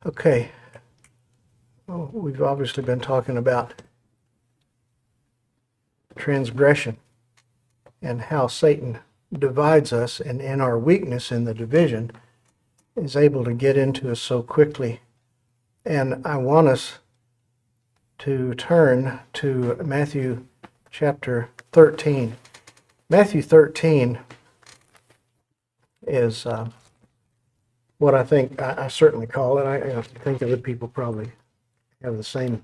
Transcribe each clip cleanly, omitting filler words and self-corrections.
Okay, well, we've obviously been talking about transgression and how Satan divides us, and in our weakness in the division is able to get into us so quickly. And I want us to turn to Matthew chapter 13. Matthew 13 is what I think I certainly call it. I think other people probably have the same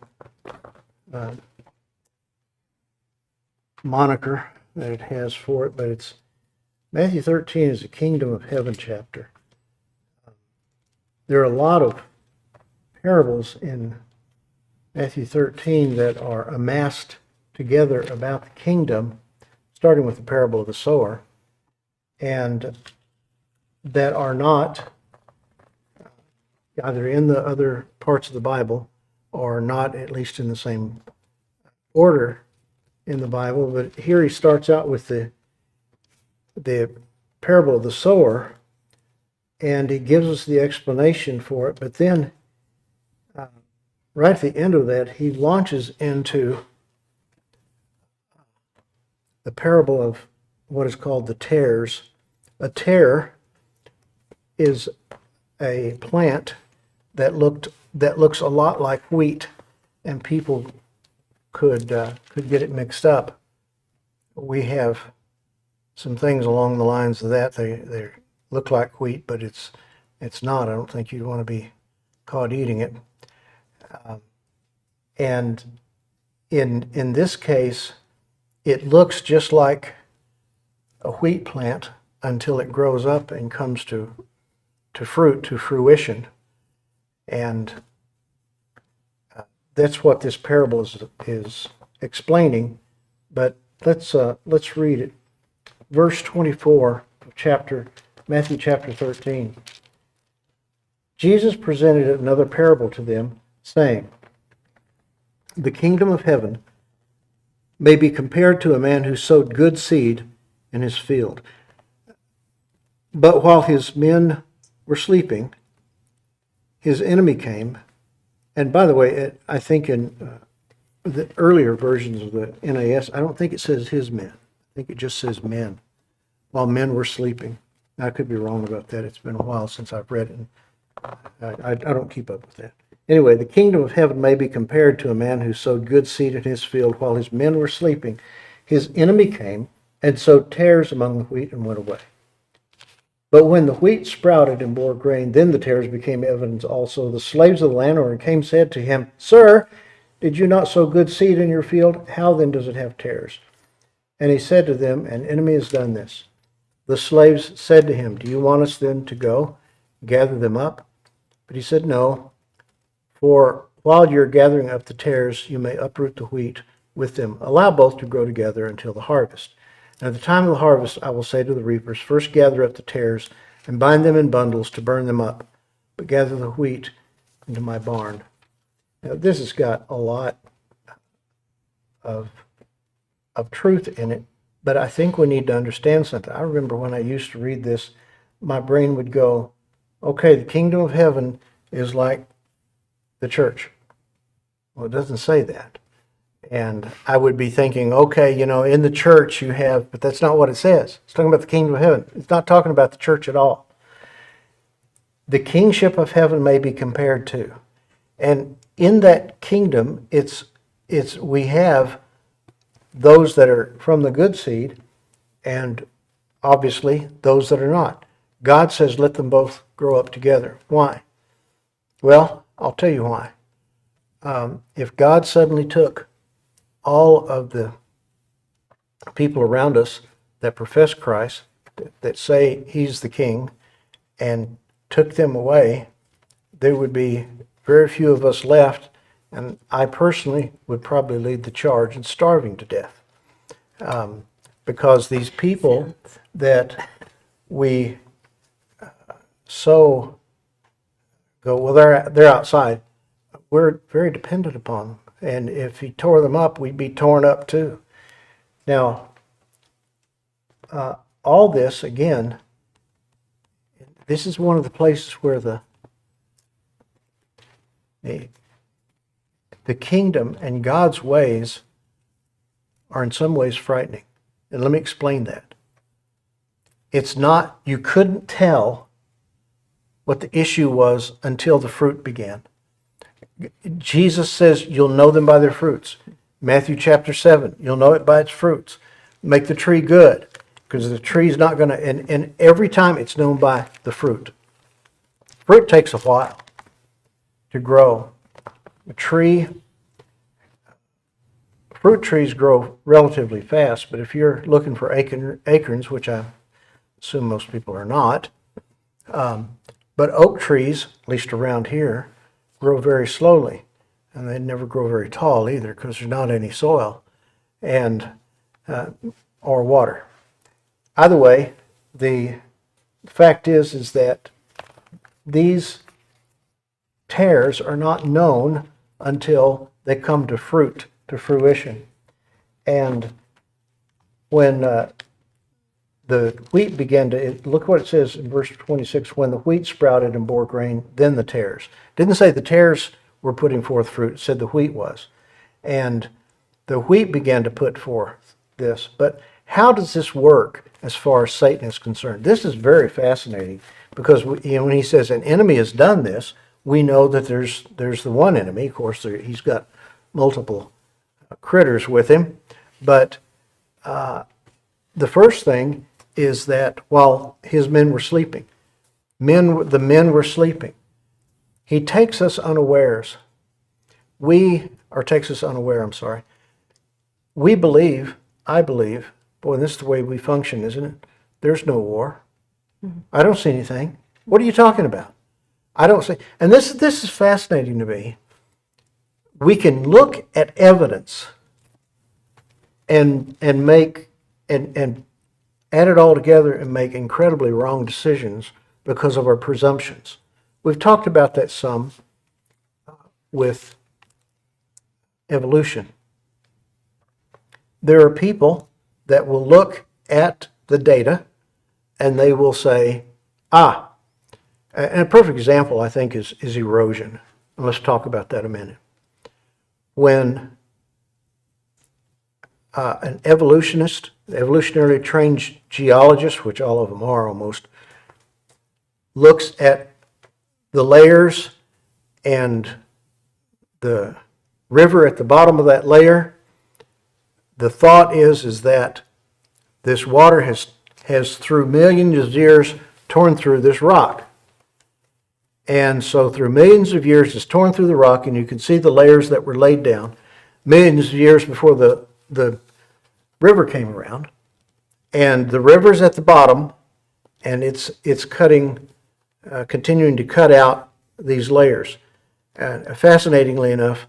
moniker that it has for it, but it's Matthew 13 is a kingdom of heaven chapter. There are a lot of parables in Matthew 13 that are amassed together about the kingdom, starting with the parable of the sower, and that are not either in the other parts of the Bible or not at least in the same order in the Bible. But here he starts out with the parable of the sower, and he gives us the explanation for it. But then, right at the end of that, he launches into the parable of what is called the tares. A tare is a plant that looks a lot like wheat, and people could get it mixed up. We have some things along the lines of that. They look like wheat, but it's not. I don't think you'd want to be caught eating it. And in this case, it looks just like a wheat plant until it grows up and comes to fruition. And that's what this parable is explaining. But let's read it. Verse 24 of Matthew chapter 13. Jesus presented another parable to them, saying, "The kingdom of heaven may be compared to a man who sowed good seed in his field. But while his men were sleeping, his enemy came." And by the way, I think in the earlier versions of the NAS, I don't think it says his men. I think it just says men, while men were sleeping. I could be wrong about that. It's been a while since I've read it. I don't keep up with that. Anyway, the kingdom of heaven may be compared to a man who sowed good seed in his field while his men were sleeping. His enemy came and sowed tares among the wheat and went away. But when the wheat sprouted and bore grain, then the tares became evident also. The slaves of the landowner came and said to him, "Sir, did you not sow good seed in your field? How then does it have tares?" And he said to them, "An enemy has done this." The slaves said to him, "Do you want us then to go gather them up?" But he said, "No, for while you're gathering up the tares, you may uproot the wheat with them. Allow both to grow together until the harvest. And at the time of the harvest, I will say to the reapers, first gather up the tares and bind them in bundles to burn them up, but gather the wheat into my barn." Now, this has got a lot of truth in it, but I think we need to understand something. I remember when I used to read this, my brain would go, okay, the kingdom of heaven is like the church. Well, it doesn't say that. And I would be thinking, okay, in the church you have, but that's not what it says. It's talking about the kingdom of heaven. It's not talking about the church at all. The kingship of heaven may be compared to. And in that kingdom, we have those that are from the good seed and obviously those that are not. God says, let them both grow up together. Why? Well, I'll tell you why. If God suddenly took all of the people around us that profess Christ, that say he's the king, and took them away, there would be very few of us left, and I personally would probably lead the charge in starving to death. Because these people that we so go, well, they're outside, we're very dependent upon them. And if he tore them up, we'd be torn up too. Now, all this, again, this is one of the places where The kingdom and God's ways are in some ways frightening. And let me explain that. It's not, you couldn't tell what the issue was until the fruit began. Jesus says you'll know them by their fruits. Matthew chapter 7, you'll know it by its fruits. Make the tree good, because the tree's not going to, and every time it's known by the fruit. Fruit takes a while to grow. Fruit trees grow relatively fast, but if you're looking for acorns, which I assume most people are not, but oak trees, at least around here, grow very slowly, and they never grow very tall either because there's not any soil and or water. Either way, the fact is that these tares are not known until they come to fruition. And when the wheat began to, look what it says in verse 26, when the wheat sprouted and bore grain, then the tares. It didn't say the tares were putting forth fruit, it said the wheat was. And the wheat began to put forth this. But how does this work as far as Satan is concerned? This is very fascinating because when he says an enemy has done this, we know that there's the one enemy. Of course, he's got multiple critters with him. But the first thing is that while his men were sleeping, the men were sleeping, he takes us unawares. Takes us unaware, I'm sorry. We believe, I believe, boy, this is the way we function, isn't it? There's no war. Mm-hmm. I don't see anything. What are you talking about? I don't see. And this is fascinating to me. We can look at evidence and make and add it all together and make incredibly wrong decisions because of our presumptions. We've talked about that some with evolution. There are people that will look at the data and they will say, and a perfect example, I think, is erosion. And let's talk about that a minute. When an evolutionarily trained geologist, which all of them are almost, looks at the layers and the river at the bottom of that layer, the thought is that this water has through millions of years torn through this rock. And so through millions of years it's torn through the rock, and you can see the layers that were laid down millions of years before the river came around. And the river's at the bottom, and it's cutting, continuing to cut out these layers. And fascinatingly enough,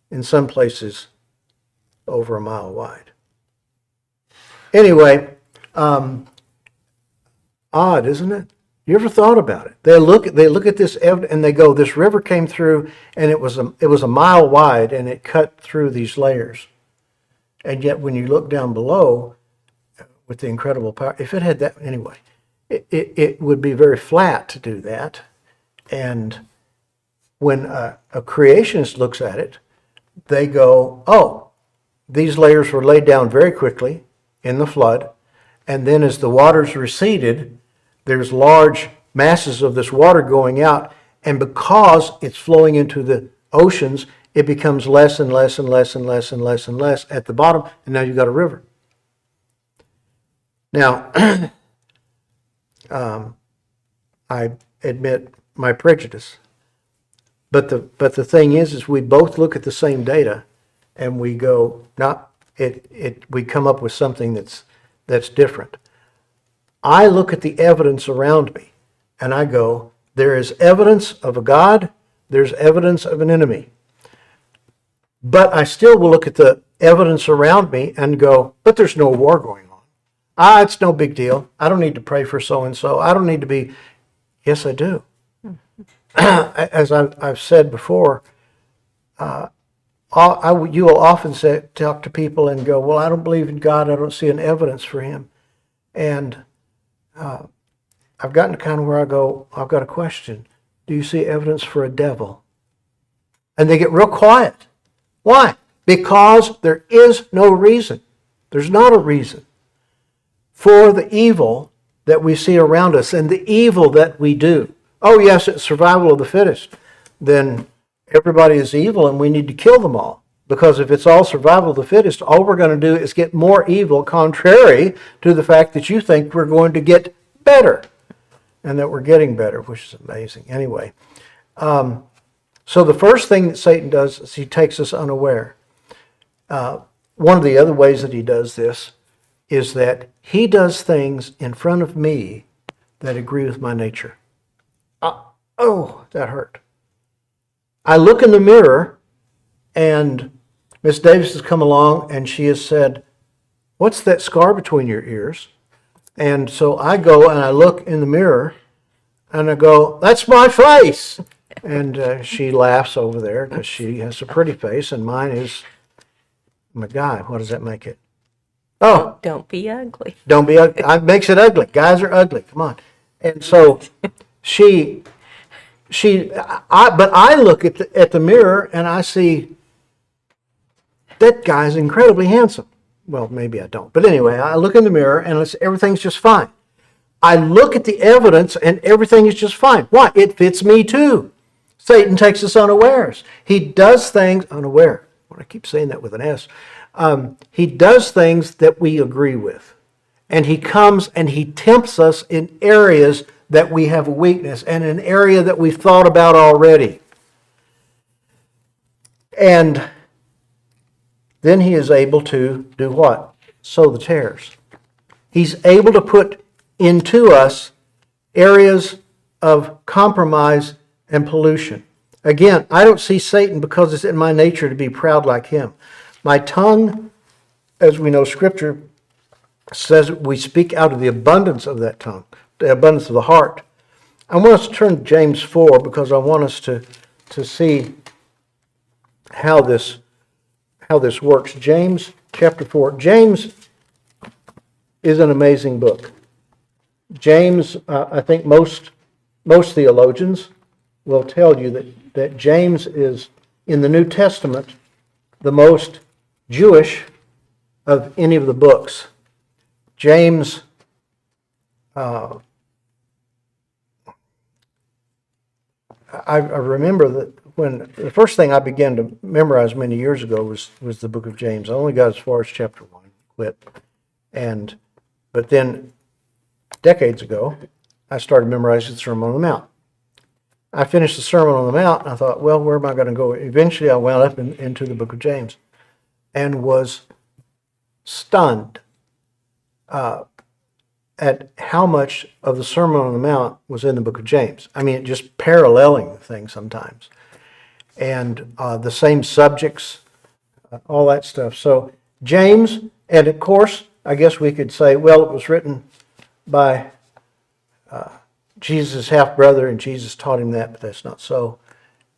in some places, over a mile wide. Anyway, odd, isn't it? You ever thought about it? They look at this evidence and they go, this river came through and it was a mile wide and it cut through these layers. And yet when you look down below with the incredible power, if it had that, anyway, it would be very flat to do that. And when a creationist looks at it, they go, oh, these layers were laid down very quickly in the flood. And then as the waters receded, there's large masses of this water going out. And because it's flowing into the oceans, it becomes less and less and less and less and less and less at the bottom. And now you've got a river. Now, I admit my prejudice. But the thing is we both look at the same data and we go, we come up with something that's different. I look at the evidence around me and I go, there is evidence of a God, there's evidence of an enemy. But I still will look at the evidence around me and go, but there's no war going on. It's no big deal. I don't need to pray for so-and-so. I don't need to be, yes, I do. As I've said before, you will often talk to people and go, well, I don't believe in God. I don't see an evidence for him. And I've gotten to kind of where I go, I've got a question. Do you see evidence for a devil? And they get real quiet. Why? Because there is no reason. There's not a reason for the evil that we see around us and the evil that we do. Oh, yes, it's survival of the fittest. Then everybody is evil and we need to kill them all. Because if it's all survival of the fittest, all we're going to do is get more evil, contrary to the fact that you think we're going to get better and that we're getting better, which is amazing. Anyway, so the first thing that Satan does is he takes us unaware. One of the other ways that he does this is that he does things in front of me that agree with my nature. Oh, that hurt. I look in the mirror and Miss Davis has come along and she has said, "What's that scar between your ears?" And so I go and I look in the mirror and I go, "That's my face." And she laughs over there because she has a pretty face and mine is, oh my God, what does that make it? Oh, Don't be ugly. don't be ugly. It makes it ugly. Guys are ugly. Come on. And so but I look at the mirror and I see that guy's incredibly handsome. Well, maybe I don't. But anyway, I look in the mirror and everything's just fine. I look at the evidence and everything is just fine. Why? It fits me too. Satan takes us unawares. He does things unaware. I keep saying that with an S. He does things that we agree with. And he comes and he tempts us in areas that we have a weakness and an area that we've thought about already. And then he is able to do what? Sow the tares. He's able to put into us areas of compromise and pollution. Again, I don't see Satan because it's in my nature to be proud like him. My tongue, as we know, Scripture says we speak out of the abundance of that tongue, the abundance of the heart. I want us to turn to James 4 because I want us to see how this works. James chapter 4. James is an amazing book. James, I think most theologians will tell you that James is, in the New Testament, the most Jewish of any of the books. James, I remember that when the first thing I began to memorize many years ago was the book of James. I only got as far as chapter 1, quit. But then decades ago, I started memorizing the Sermon on the Mount. I finished the Sermon on the Mount, and I thought, well, where am I going to go? Eventually, I wound up into the book of James and was stunned at how much of the Sermon on the Mount was in the book of James. I mean, just paralleling the thing sometimes. And the same subjects, all that stuff. So James, and of course, I guess we could say, well, it was written by Jesus' half-brother, and Jesus taught him that, but that's not so.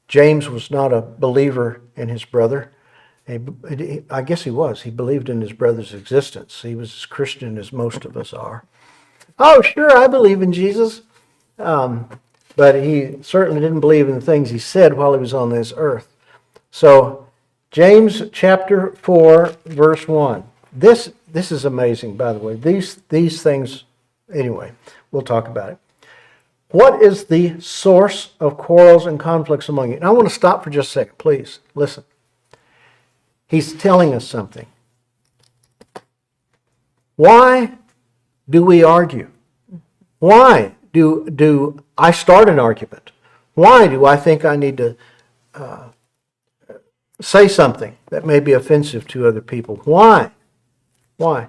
James was not a believer in his brother. I guess he was. He believed in his brother's existence. He was as Christian as most of us are. Oh, sure, I believe in Jesus. But he certainly didn't believe in the things he said while he was on this earth. So, James chapter 4, verse 1. This is amazing, by the way. These things, anyway, we'll talk about it. What is the source of quarrels and conflicts among you? And I want to stop for just a second, please. Listen. He's telling us something. Why do we argue? Why do I start an argument? Why do I think I need to say something that may be offensive to other people? Why? Why?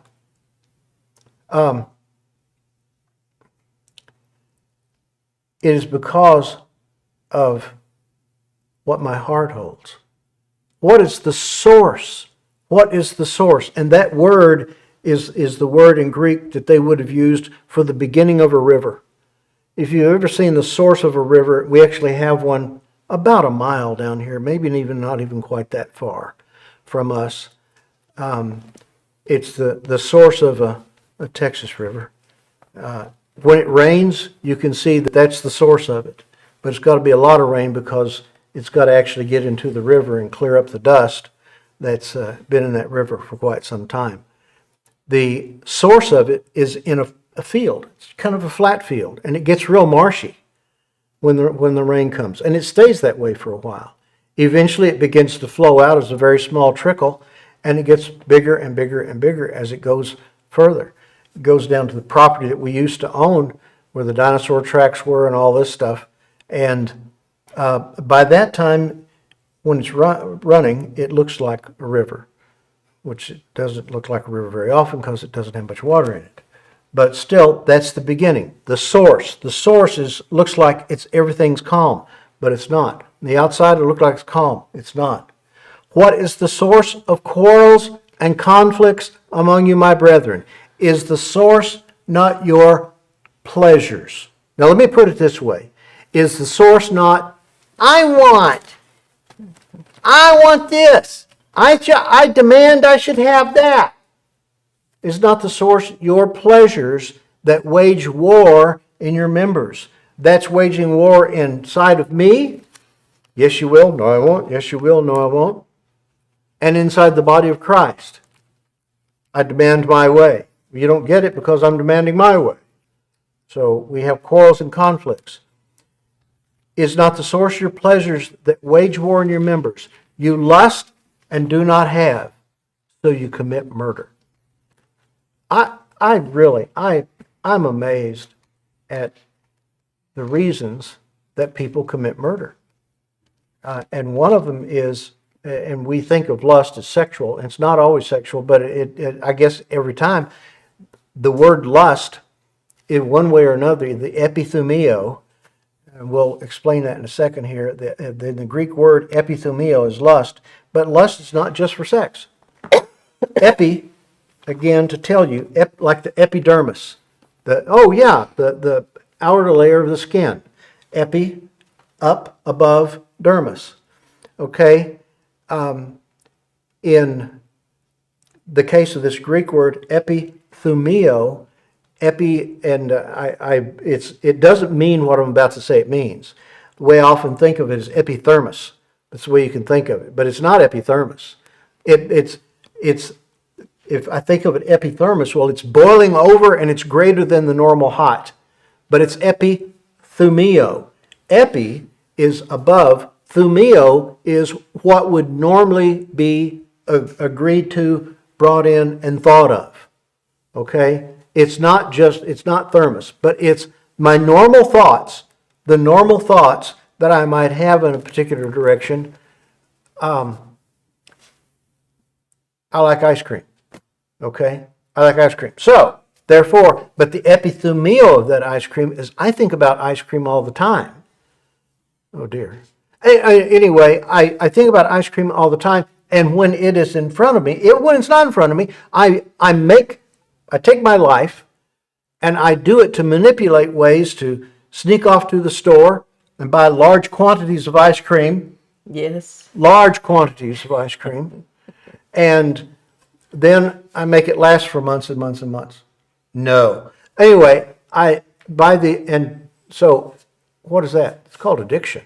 It is because of what my heart holds. What is the source? What is the source? And that word is the word in Greek that they would have used for the beginning of a river. If you've ever seen the source of a river, we actually have one about a mile down here, maybe even not even quite that far from us. It's the source of a Texas river. When it rains, you can see that that's the source of it. But it's got to be a lot of rain because it's got to actually get into the river and clear up the dust that's been in that river for quite some time. The source of it is in a field. It's kind of a flat field, and it gets real marshy when the rain comes, and it stays that way for a while. Eventually, it begins to flow out as a very small trickle, and it gets bigger and bigger and bigger as it goes further. It goes down to the property that we used to own, where the dinosaur tracks were and all this stuff. And by that time, when it's running, it looks like a river, which it doesn't look like a river very often because it doesn't have much water in it. But still, that's the beginning. The source. The source looks like everything's calm, but it's not. On the outside, it looks like it's calm. It's not. What is the source of quarrels and conflicts among you, my brethren? Is the source not your pleasures? Now, let me put it this way. Is the source not, I want this. I demand I should have that. Is not the source your pleasures that wage war in your members? That's waging war inside of me. Yes, you will. No, I won't. Yes, you will. No, I won't. And inside the body of Christ. I demand my way. You don't get it because I'm demanding my way. So we have quarrels and conflicts. Is not the source your pleasures that wage war in your members? You lust and do not have, so you commit murder. I'm amazed at the reasons that people commit murder. And one of them is, and we think of lust as sexual, and it's not always sexual, but I guess every time, the word lust, in one way or another, the epithumio, and we'll explain that in a second here, the Greek word epithumio is lust, but lust is not just for sex. Epi, again, to tell you, like the epidermis, the outer layer of the skin. Epi, up, above, dermis. Okay? In the case of this Greek word epithumio, it doesn't mean what I'm about to say it means. The way I often think of it is epithermos. That's the way you can think of it, but it's not epithermos. It's if I think of it epithermos, well, it's boiling over and it's greater than the normal height, but it's epithumio. Epi is above. Thumio is what would normally be agreed to, brought in, and thought of. Okay? It's not thermos, but it's my normal thoughts, the normal thoughts that I might have in a particular direction. I like ice cream. Okay? I like ice cream. So, therefore, but the epithumio of that ice cream is I think about ice cream all the time. Oh dear. Anyway, I think about ice cream all the time, and when it is in front of me, when it's not in front of me, I take my life and I do it to manipulate ways to sneak off to the store and buy large quantities of ice cream. Yes. Large quantities of ice cream. And then I make it last for months and months and months. No. Anyway, so what is that? It's called addiction.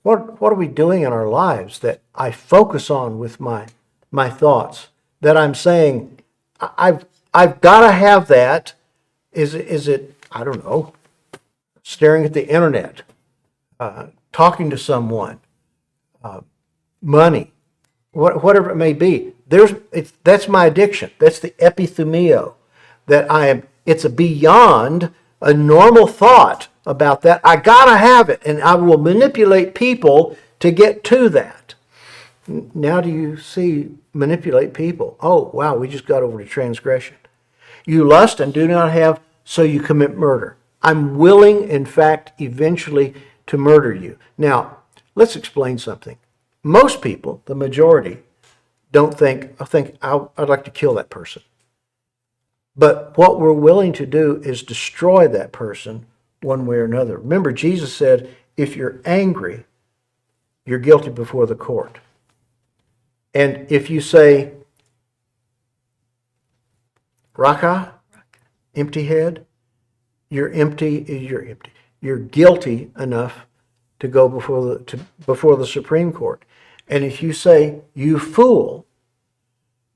What are we doing in our lives that I focus on with my thoughts? That I'm saying, I've got to have that. Is it, I don't know, staring at the internet, talking to someone, money, whatever it may be. That's my addiction. That's the epithumio. It's beyond a normal thought about that. I gotta have it, and I will manipulate people to get to that. Now do you see manipulate people? Oh, wow, we just got over to transgression. You lust and do not have, so you commit murder. I'm willing, in fact, eventually to murder you. Now, let's explain something. Most people, the majority, don't think I'd like to kill that person. But what we're willing to do is destroy that person one way or another. Remember, Jesus said, if you're angry, you're guilty before the court. And if you say, Raka, empty head, you're guilty enough to go before the Supreme Court. And if you say, you fool,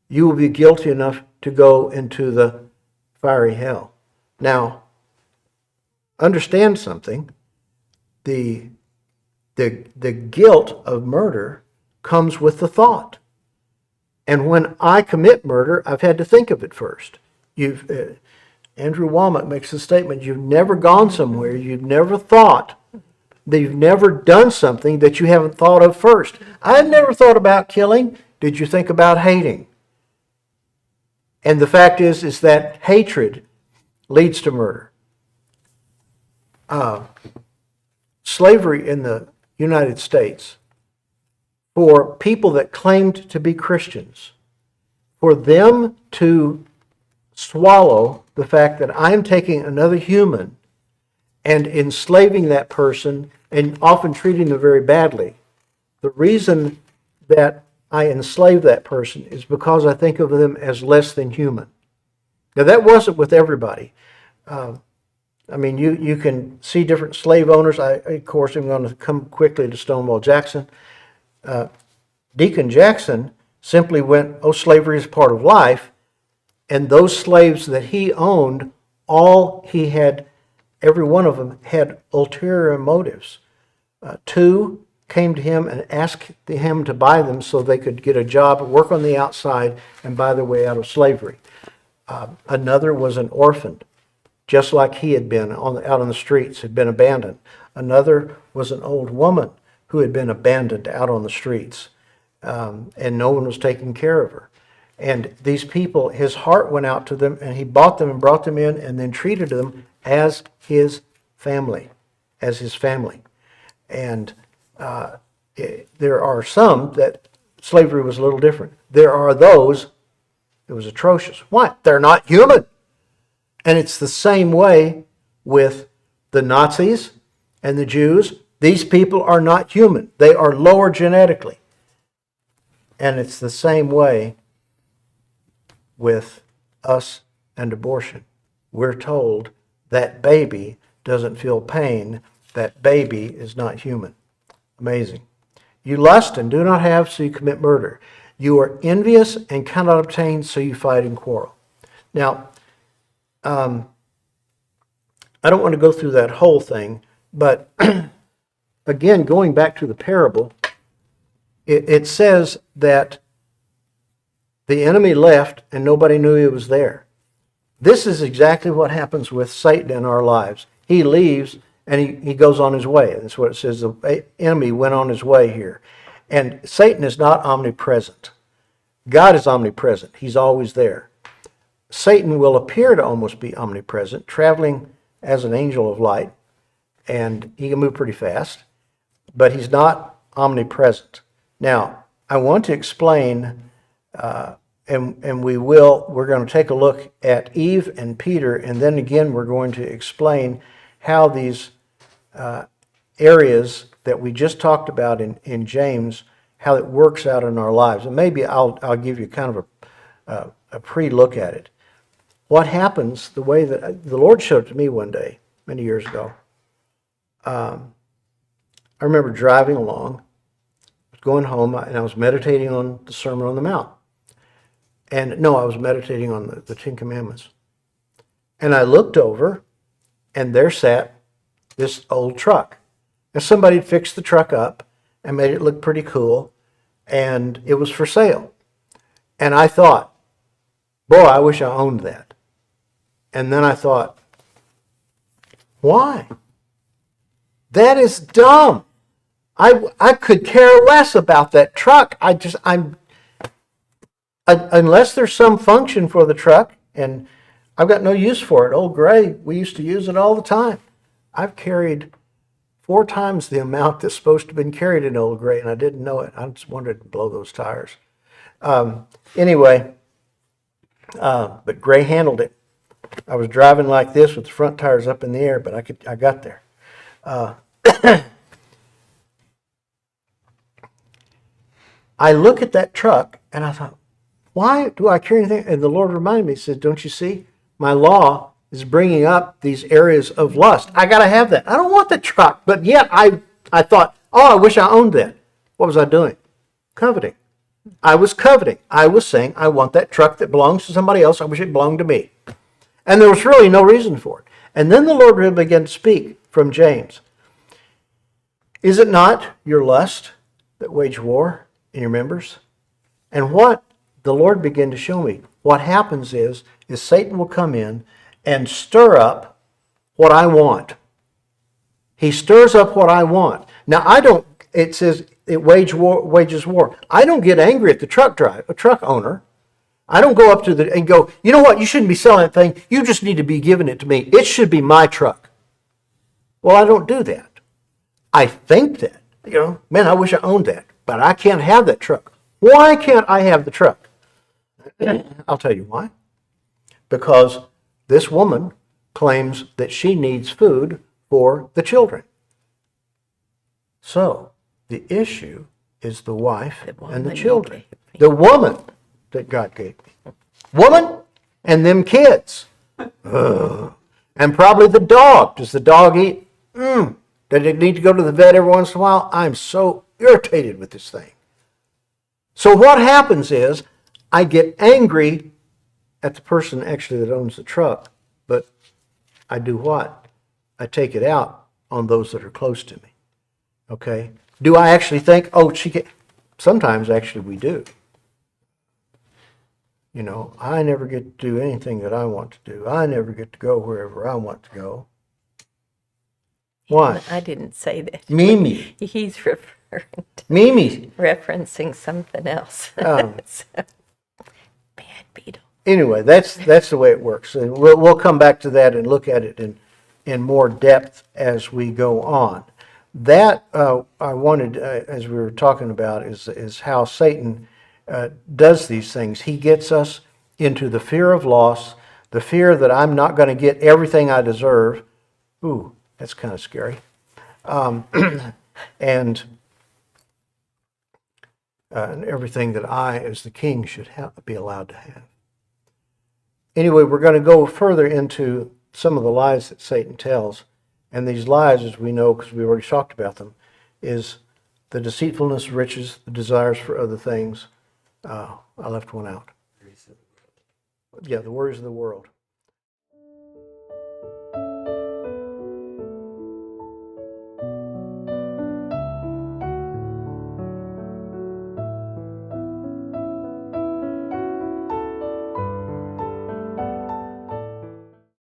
you will be guilty enough to go into the fiery hell. Now, understand something. The guilt of murder comes with the thought. And when I commit murder, I've had to think of it first. Andrew Womack makes the statement, you've never gone somewhere, you've never thought, that you've never done something that you haven't thought of first. I've never thought about killing. Did you think about hating? And the fact is that hatred leads to murder. Slavery in the United States, for people that claimed to be Christians, for them to swallow the fact that I'm taking another human and enslaving that person and often treating them very badly. The reason that I enslave that person is because I think of them as less than human. Now, that wasn't with everybody. I mean, you can see different slave owners. Of course, I'm going to come quickly to Stonewall Jackson. Deacon Jackson simply went, oh, slavery is part of life. And those slaves that he owned, every one of them had ulterior motives. Two came to him and asked him to buy them so they could get a job, work on the outside, and buy their way out of slavery. Another was an orphan, just like he had been out on the streets, had been abandoned. Another was an old woman who had been abandoned out on the streets, and no one was taking care of her. And these people, his heart went out to them, and he bought them and brought them in and then treated them as his family. And there are some that slavery was a little different. There are those, it was atrocious. Why? They're not human. And it's the same way with the Nazis and the Jews. These people are not human. They are lower genetically. And it's the same way with us and abortion. We're told that baby doesn't feel pain. That baby is not human. Amazing. You lust and do not have, so you commit murder. You are envious and cannot obtain, so you fight and quarrel. Now, I don't want to go through that whole thing, but again, going back to the parable, it says that the enemy left and nobody knew he was there. This is exactly what happens with Satan in our lives. He leaves and he goes on his way. That's what it says. The enemy went on his way here. And Satan is not omnipresent. God is omnipresent. He's always there. Satan will appear to almost be omnipresent, traveling as an angel of light, and he can move pretty fast, but he's not omnipresent. Now, I want to explain, and we're going to take a look at Eve and Peter, and then again we're going to explain how these areas that we just talked about in James, how it works out in our lives. And maybe I'll give you kind of a pre-look at it. What happens, the way that the Lord showed it to me one day, many years ago. I remember driving along, going home, and I was meditating on the Sermon on the Mount. And no, I was meditating on the Ten Commandments. And I looked over, and there sat this old truck. And somebody had fixed the truck up and made it look pretty cool, and it was for sale. And I thought, boy, I wish I owned that. And then I thought, why? That is dumb. I could care less about that truck. Unless there's some function for the truck, and I've got no use for it. Old Gray, we used to use it all the time. I've carried 4 times the amount that's supposed to have been carried in Old Gray, and I didn't know it. I just wanted to blow those tires. Anyway, but Gray handled it. I was driving like this with the front tires up in the air, but I got there. I look at that truck and I thought, why do I carry anything? And the Lord reminded me, he said, don't you see? My law is bringing up these areas of lust. I got to have that. I don't want the truck, but yet I thought, oh, I wish I owned that. What was I doing? Coveting. I was coveting. I was saying, I want that truck that belongs to somebody else. I wish it belonged to me. And there was really no reason for it. And then the Lord really began to speak from James. Is it not your lust that wage war in your members? And what the Lord began to show me, what happens is Satan will come in and stir up what I want. He stirs up what I want. Now, it says it wages war. I don't get angry at the truck owner. I don't go up to and go, you know what, you shouldn't be selling that thing. You just need to be giving it to me. It should be my truck. Well, I don't do that. I think that, man, I wish I owned that, but I can't have that truck. Why can't I have the truck? I'll tell you why. Because this woman claims that she needs food for the children. So the issue is the wife and the children. The woman that God gave me. Woman and them kids. Ugh. And probably the dog. Does the dog eat? Does it need to go to the vet every once in a while? I'm so irritated with this thing. So what happens is I get angry at the person actually that owns the truck, but I do what? I take it out on those that are close to me. Okay? Do I actually think, oh, she can? Sometimes actually we do. I never get to do anything that I want to do. I never get to go wherever I want to go. Why? I didn't say that. Mimi. He's referring to Mimi. referencing something else. So, bad beetle. Anyway, that's the way it works. And we'll come back to that and look at it in more depth as we go on. That I wanted, as we were talking about, is how Satan does these things. He gets us into the fear of loss, the fear that I'm not going to get everything I deserve. Ooh, that's kind of scary. And everything that I, as the king, should be allowed to have. Anyway, we're going to go further into some of the lies that Satan tells. And these lies, as we know, because we already talked about them, is the deceitfulness of riches, the desires for other things. I left one out. Yeah, the worries of the world.